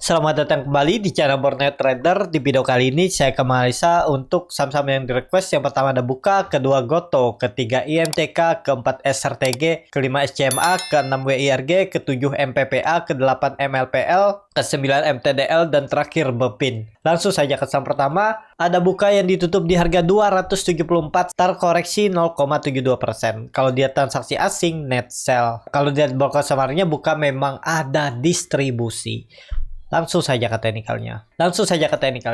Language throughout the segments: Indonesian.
Selamat datang kembali di channel Borneo Trader. Di video kali ini saya akan menganalisa untuk saham-saham yang di request. Yang pertama ada Buka, kedua Goto, ketiga IMTK, keempat SRTG, kelima SCMA, keenam WIRG, ketujuh MPPA, kedelapan MLPL, kesembilan MTDL, dan terakhir Bepin. Langsung saja ke saham pertama. Ada Buka yang ditutup di harga 274, terkoreksi 0,72%. Kalau dia transaksi asing, net sell. Kalau dia broker samarnya, Buka memang ada distribusi. Langsung saja ke teknikalnya.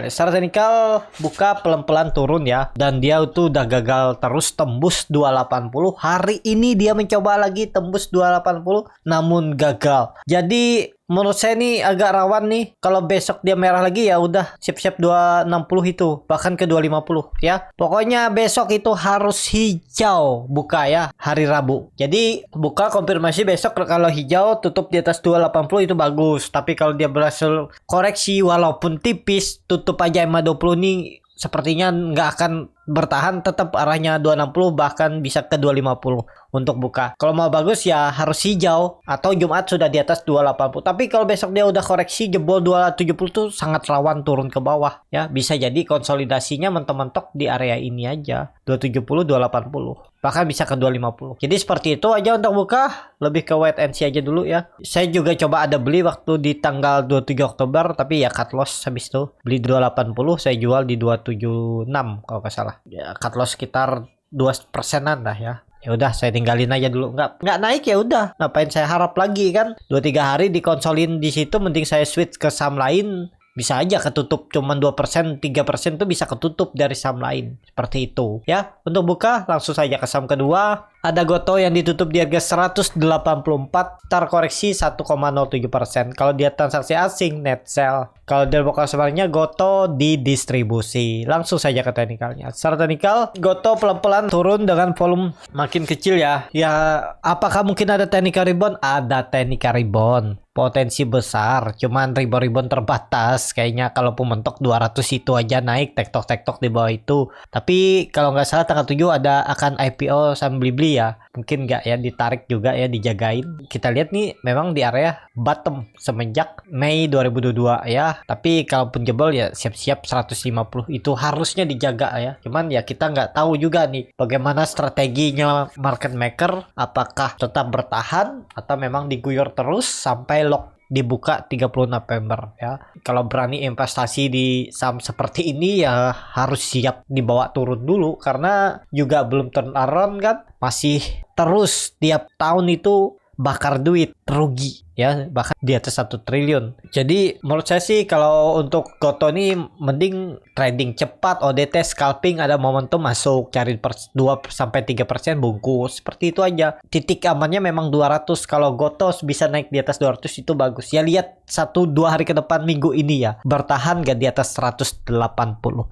Secara teknikal Buka pelan-pelan turun ya. Dan dia itu udah gagal terus tembus 280. Hari ini dia mencoba lagi tembus 280 namun gagal. Jadi menurut saya nih agak rawan nih. Kalau besok dia merah lagi ya udah siap-siap 260 itu. Bahkan ke 250 ya. Pokoknya besok itu harus hijau Buka ya. Hari Rabu. Jadi Buka konfirmasi besok kalau hijau tutup di atas 280 itu bagus. Tapi kalau dia berhasil koreksi walaupun tipis, tutup aja MA20 nih sepertinya nggak akan bertahan, tetap arahnya 260 bahkan bisa ke 250 untuk Buka. Kalau mau bagus ya harus hijau atau Jumat sudah di atas 280. Tapi kalau besok dia udah koreksi jebol 270 tuh sangat rawan turun ke bawah ya. Bisa jadi konsolidasinya mentok-mentok di area ini aja 270 280. Bahkan bisa ke 250. Jadi seperti itu aja untuk Buka. Lebih ke wait and see aja dulu ya. Saya juga coba ada beli waktu di tanggal 27 Oktober tapi ya cut loss habis itu. Beli 280, saya jual di 276 kalau nggak salah. Ya cut loss sekitar 2%-an lah ya. Ya udah saya tinggalin aja dulu. Nggak naik ya udah. Ngapain saya harap lagi kan? 2-3 hari dikonsolin di situ, mending saya switch ke saham lain. Bisa aja ketutup cuman 2%, 3% tuh bisa ketutup dari saham lain. Seperti itu ya. Untuk Buka langsung saja ke saham kedua. Ada Goto yang ditutup di harga 184, terkoreksi 1,07%. Kalau dia transaksi asing, net sell. Kalau dia broker sebenarnya Goto didistribusi. Langsung saja ke teknikalnya. Secara teknikal, Goto pelan-pelan turun dengan volume makin kecil ya. Ya, apakah mungkin ada technical rebound? Ada technical rebound. Potensi besar, cuman rebound terbatas. Kayaknya kalaupun mentok 200 itu aja naik, tektok-tektok di bawah itu. Tapi kalau nggak salah tanggal 7 ada akan IPO saham Blibli ya. Mungkin nggak ya, ditarik juga ya, dijagain. Kita lihat nih memang di area bottom semenjak Mei 2022 ya. Tapi kalaupun jebol ya siap-siap 150 itu harusnya dijaga ya. Cuman ya kita nggak tahu juga nih bagaimana strateginya market maker. Apakah tetap bertahan atau memang diguyur terus sampai lock dibuka 30 November ya. Kalau berani investasi di saham seperti ini ya harus siap dibawa turun dulu karena juga belum turn around kan. Masih terus tiap tahun itu bakar duit, rugi ya, bahkan di atas 1 triliun. Jadi menurut saya sih kalau untuk Goto ini mending trading cepat, ODT scalping, ada momentum masuk, cari 2-3% bungkus. Seperti itu aja. Titik amannya memang 200. Kalau Goto bisa naik di atas 200 itu bagus. Ya lihat 1-2 hari ke depan minggu ini ya. Bertahan gak di atas 180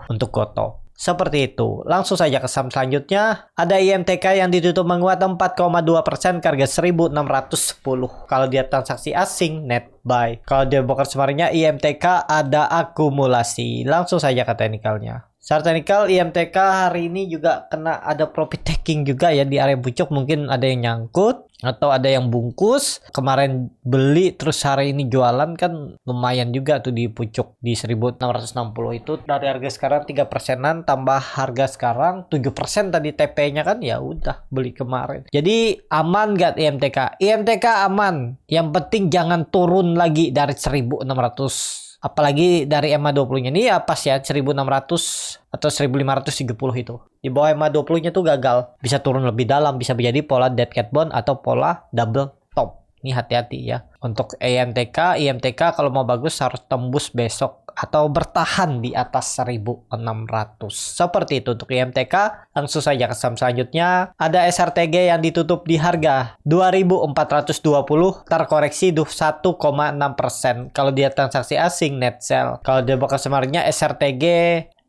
untuk Goto. Seperti itu. Langsung saja ke saham selanjutnya. Ada IMTK yang ditutup menguat 4,2% ke harga 1.610. Kalau dia transaksi asing, net buy. Kalau dia broker semarnya IMTK ada akumulasi. Langsung saja ke teknikalnya. Secara teknikal IMTK hari ini juga kena ada profit taking juga ya di area pucuk. Mungkin ada yang nyangkut atau ada yang bungkus. Kemarin beli terus hari ini jualan kan lumayan juga tuh di pucuk di 1660 itu. Dari harga sekarang 3%-an tambah harga sekarang 7% tadi TP-nya kan ya udah beli kemarin. Jadi aman gak IMTK? IMTK aman. Yang penting jangan turun lagi dari 1600. Apalagi dari MA20-nya ini ya pas ya 1600 atau 1530 itu. Di bawah MA20-nya tuh gagal. Bisa turun lebih dalam, bisa menjadi pola dead cat bond atau pola double top. Ini hati-hati ya. Untuk IMTK kalau mau bagus harus tembus besok atau bertahan di atas 1600. Seperti itu untuk IMTK. Langsung saja ke saham selanjutnya. Ada SRTG yang ditutup di harga 2420, terkoreksi 1,6%. Kalau dia transaksi asing, net sell. Kalau dia broker semarnya SRTG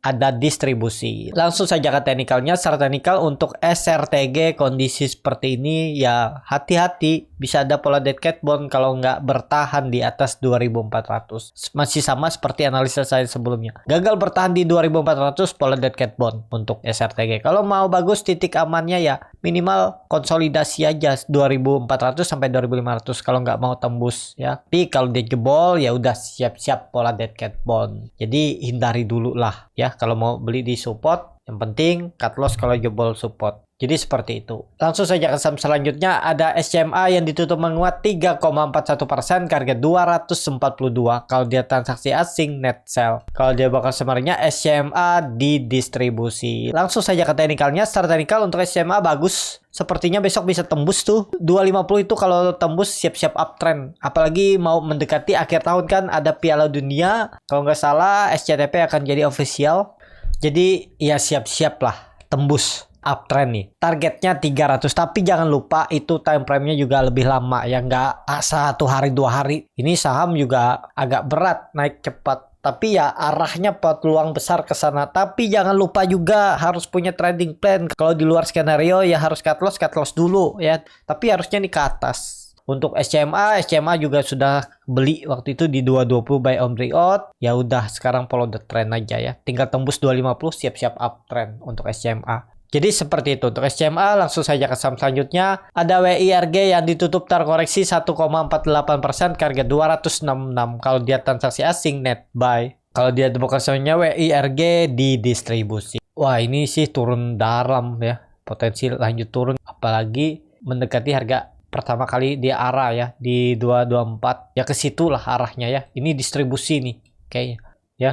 ada distribusi. Langsung saja ke teknikalnya. Secara teknikal untuk SRTG kondisi seperti ini ya hati-hati, bisa ada pola dead cat bond kalau nggak bertahan di atas 2400. Masih sama seperti analisa saya sebelumnya. Gagal bertahan di 2400 pola dead cat bond untuk SRTG. Kalau mau bagus titik amannya ya minimal konsolidasi aja 2400 sampai 2500 kalau nggak mau tembus ya. Tapi kalau dia jebol ya udah siap-siap pola dead cat bond. Jadi hindari dulu lah ya kalau mau beli di support. Yang penting cut loss kalau jebol support. Jadi seperti itu. Langsung saja ke saham selanjutnya ada SCMA yang ditutup menguat 3,41%, harga 242. Kalau dia transaksi asing net sell. Kalau dia bakal sebenarnya SCMA di distribusi. Langsung saja ke teknikalnya. Secara teknikal untuk SCMA bagus. Sepertinya besok bisa tembus tuh 250 itu, kalau tembus siap-siap uptrend. Apalagi mau mendekati akhir tahun kan ada Piala Dunia. Kalau nggak salah SCTP akan jadi official. Jadi ya siap-siap lah tembus uptrend nih. Targetnya 300, tapi jangan lupa itu time frame-nya juga lebih lama ya, nggak 1 hari 2 hari. Ini saham juga agak berat naik cepat. Tapi ya arahnya peluang besar ke sana. Tapi jangan lupa juga harus punya trading plan. Kalau di luar skenario ya harus cut loss dulu ya. Tapi harusnya nih ke atas. Untuk SCMA juga sudah beli waktu itu di 220 by Om Riot. Ya udah sekarang follow the trend aja ya. Tinggal tembus 250 siap-siap uptrend untuk SCMA. Jadi seperti itu untuk SCMA. Langsung saja ke saham selanjutnya. Ada WIRG yang ditutup terkoreksi 1,48%, harga 266. Kalau dia transaksi asing net buy. Kalau dia demokersinya WIRG di distribusi. Wah ini sih turun dalam ya. Potensi lanjut turun. Apalagi mendekati harga pertama kali dia arah ya di 224 ya, ke situ lah arahnya ya. Ini distribusi nih kayaknya ya.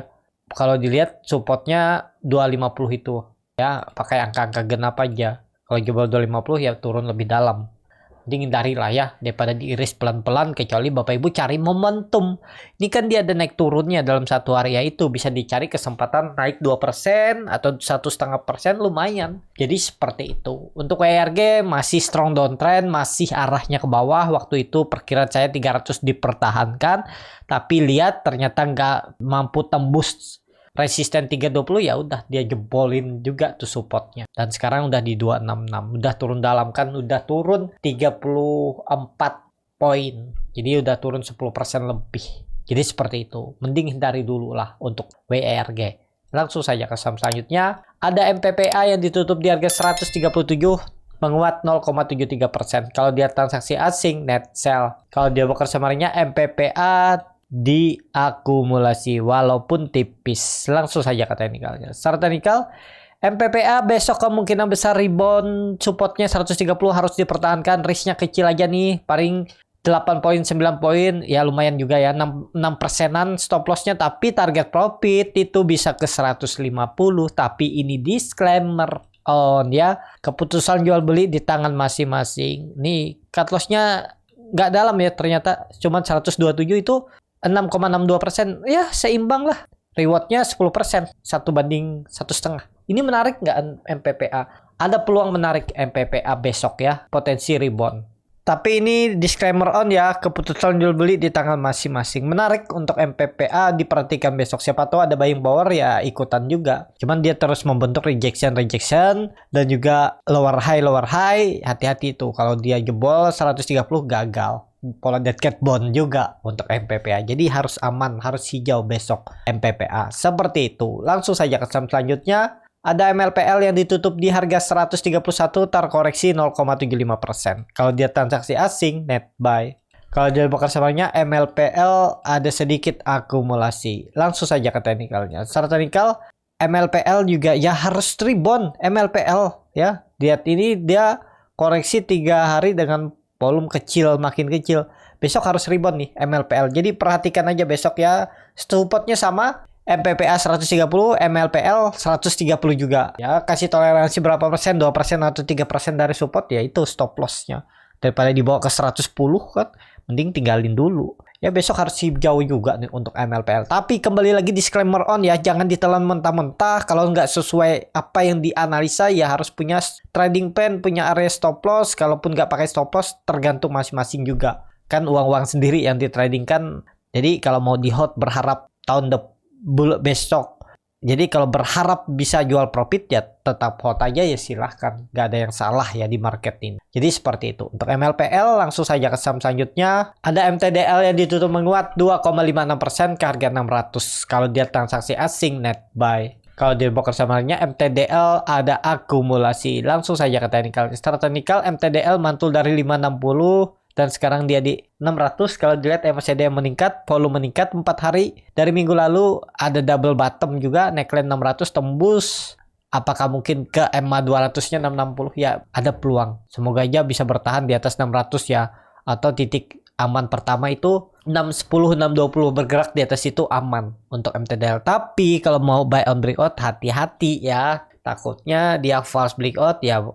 Kalau dilihat supportnya 250 itu ya, pakai angka-angka genap aja. Kalau jebol 250 ya turun lebih dalam. Jadi hindari lah ya daripada diiris pelan-pelan, kecuali Bapak Ibu cari momentum. Ini kan dia ada naik turunnya dalam 1 hari ya, itu bisa dicari kesempatan naik 2% atau 1,5% lumayan. Jadi seperti itu. Untuk WRG masih strong downtrend, masih arahnya ke bawah. Waktu itu perkiraan saya 300 dipertahankan, tapi lihat ternyata nggak mampu tembus resisten 320, ya udah dia jebolin juga tuh supportnya. Dan sekarang udah di 266, udah turun dalam kan, udah turun 34 poin. Jadi udah turun 10% lebih. Jadi seperti itu. Mending hindari dulu lah untuk WRG. Langsung saja ke saham selanjutnya. Ada MPPA yang ditutup di harga 137, menguat 0,73%. Kalau dia transaksi asing net sell. Kalau dia bekerja samarinya MPPA diakumulasi walaupun tipis. Langsung saja ke teknikalnya. Secara teknikal MPPA besok kemungkinan besar rebound, supportnya 130 harus dipertahankan. Risknya kecil aja nih, paling 8 poin 9 poin ya, lumayan juga ya, 6%an stop lossnya. Tapi target profit itu bisa ke 150. Tapi ini disclaimer on ya, keputusan jual beli di tangan masing-masing. Nih cut lossnya nggak dalam ya, ternyata cuma 127, itu 6,62%. Ya seimbang lah. Rewardnya 10%, 1/1,5. Ini menarik nggak MPPA? Ada peluang menarik MPPA besok ya, potensi rebound. Tapi ini disclaimer on ya, keputusan jual beli di tangan masing-masing. Menarik untuk MPPA, diperhatikan besok. Siapa tahu ada buying power ya ikutan juga. Cuman dia terus membentuk rejection dan juga lower high. Hati-hati tuh kalau dia jebol 130 gagal. Pola dead cat bond juga untuk MPPA. Jadi harus aman, harus hijau besok MPPA. Seperti itu. Langsung saja ke saham selanjutnya. Ada MLPL yang ditutup di harga 131, terkoreksi 0,75%. Kalau dia transaksi asing net buy. Kalau dia bekerja samanya MLPL ada sedikit akumulasi. Langsung saja ke teknikalnya. Secara teknikal MLPL juga ya harus rebound MLPL ya. Lihat ini dia koreksi 3 hari dengan volume kecil, makin kecil. Besok harus rebound nih MLPL. Jadi perhatikan aja besok ya. Supportnya sama, MPPA 130, MLPL 130 juga. Ya kasih toleransi berapa persen, 2% atau 3% dari support ya, itu stop lossnya. Daripada dibawa ke 110 kan, mending tinggalin dulu. Ya besok harus hijau juga nih untuk MLPL. Tapi kembali lagi disclaimer on ya, jangan ditelan mentah-mentah. Kalau nggak sesuai apa yang dianalisa ya harus punya trading plan, punya area stop loss. Kalaupun nggak pakai stop loss tergantung masing-masing juga. Kan uang-uang sendiri yang ditradingkan. Jadi kalau mau di hold berharap tahun besok Jadi kalau berharap bisa jual profit ya tetap hold aja ya silahkan. Gak ada yang salah ya di market ini. Jadi seperti itu. Untuk MLPL langsung saja ke saham selanjutnya. Ada MTDL yang ditutup menguat 2,56% ke harga 600. Kalau dia transaksi asing net buy. Kalau di broker samarnya MTDL ada akumulasi. Langsung saja ke technical. Secara technical MTDL mantul dari 560 dan sekarang dia di 600. Kalau dilihat MACD yang meningkat, volume meningkat 4 hari. Dari minggu lalu ada double bottom juga, neckline 600 tembus. Apakah mungkin ke EMA 200-nya 660? Ya, ada peluang. Semoga aja bisa bertahan di atas 600 ya. Atau titik aman pertama itu 610, 620 bergerak di atas itu aman untuk MTDL. Tapi kalau mau buy on breakout hati-hati ya. Takutnya dia false breakout ya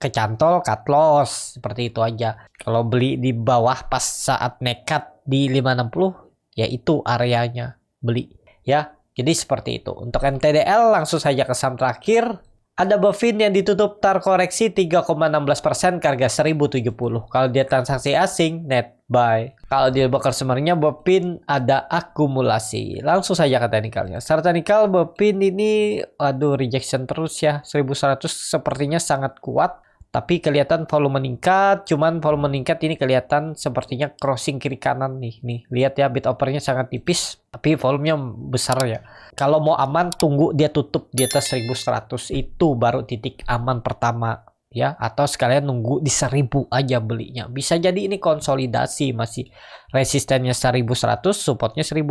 kecantol cut loss, seperti itu aja. Kalau beli di bawah pas saat nekat di 560 ya itu areanya beli ya. Jadi seperti itu. Untuk MTDL langsung saja ke saham terakhir. Ada Bovin yang ditutup terkoreksi 3,16% ke harga 1070. Kalau dia transaksi asing net buy. Kalau di broker sebenarnya Bovin ada akumulasi. Langsung saja ke teknikalnya. Secara teknikal Bovin ini aduh rejection terus ya. 1100 sepertinya sangat kuat. Tapi kelihatan volume meningkat, cuman volume meningkat ini kelihatan sepertinya crossing kiri kanan nih. Nih, lihat ya bid offernya sangat tipis, tapi volumenya besar ya. Kalau mau aman tunggu dia tutup di atas 1100 itu baru titik aman pertama ya, atau sekalian nunggu di 1000 aja belinya. Bisa jadi ini konsolidasi masih resistennya 1100, supportnya 1000.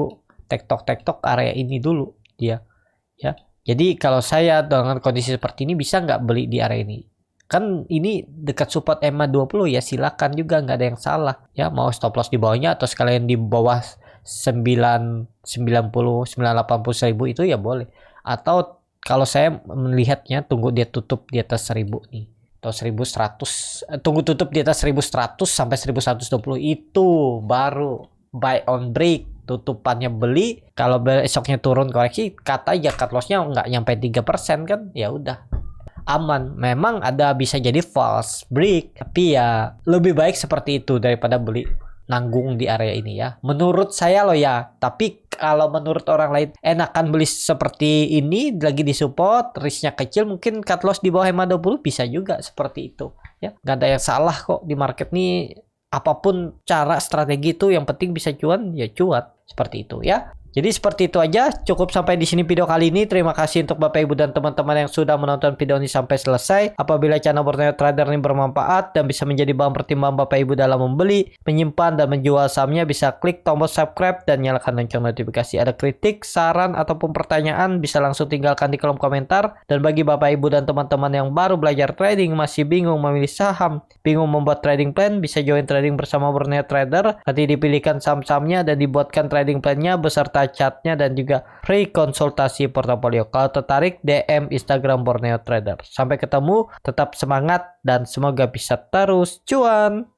Tektok area ini dulu dia ya. Jadi kalau saya dengan kondisi seperti ini bisa nggak beli di area ini? Kan ini dekat support EMA 20 ya silakan juga, nggak ada yang salah ya. Mau stop loss di bawahnya atau sekalian di bawah 990 980 1000 itu ya boleh. Atau kalau saya melihatnya tunggu dia tutup di atas 1000 nih atau 1100, tunggu tutup di atas 1100 sampai 1120 itu baru buy on break, tutupannya beli. Kalau besoknya turun koreksi kata aja cut lossnya nggak nyampe 3% kan ya udah aman. Memang ada bisa jadi false break, tapi ya lebih baik seperti itu daripada beli nanggung di area ini ya. Menurut saya loh ya. Tapi kalau menurut orang lain enakan beli seperti ini lagi di support, risknya kecil, mungkin cut loss di bawah EMA 20 bisa juga seperti itu ya. Gak ada yang salah kok di market nih. Apapun cara strategi itu yang penting bisa cuan ya cuat, seperti itu ya. Jadi seperti itu aja, cukup sampai di sini video kali ini. Terima kasih untuk Bapak Ibu dan teman-teman yang sudah menonton video ini sampai selesai. Apabila channel Borneo Trader ini bermanfaat dan bisa menjadi bahan pertimbangan Bapak Ibu dalam membeli, menyimpan dan menjual sahamnya, bisa klik tombol subscribe dan nyalakan lonceng notifikasi. Ada kritik, saran ataupun pertanyaan bisa langsung tinggalkan di kolom komentar. Dan bagi Bapak Ibu dan teman-teman yang baru belajar trading, masih bingung memilih saham, bingung membuat trading plan, bisa join trading bersama Borneo Trader. Nanti dipilihkan saham-sahamnya dan dibuatkan trading plan-nya beserta chartnya dan juga free konsultasi portofolio. Kalau tertarik DM Instagram Borneo Trader. Sampai ketemu, tetap semangat dan semoga bisa terus cuan.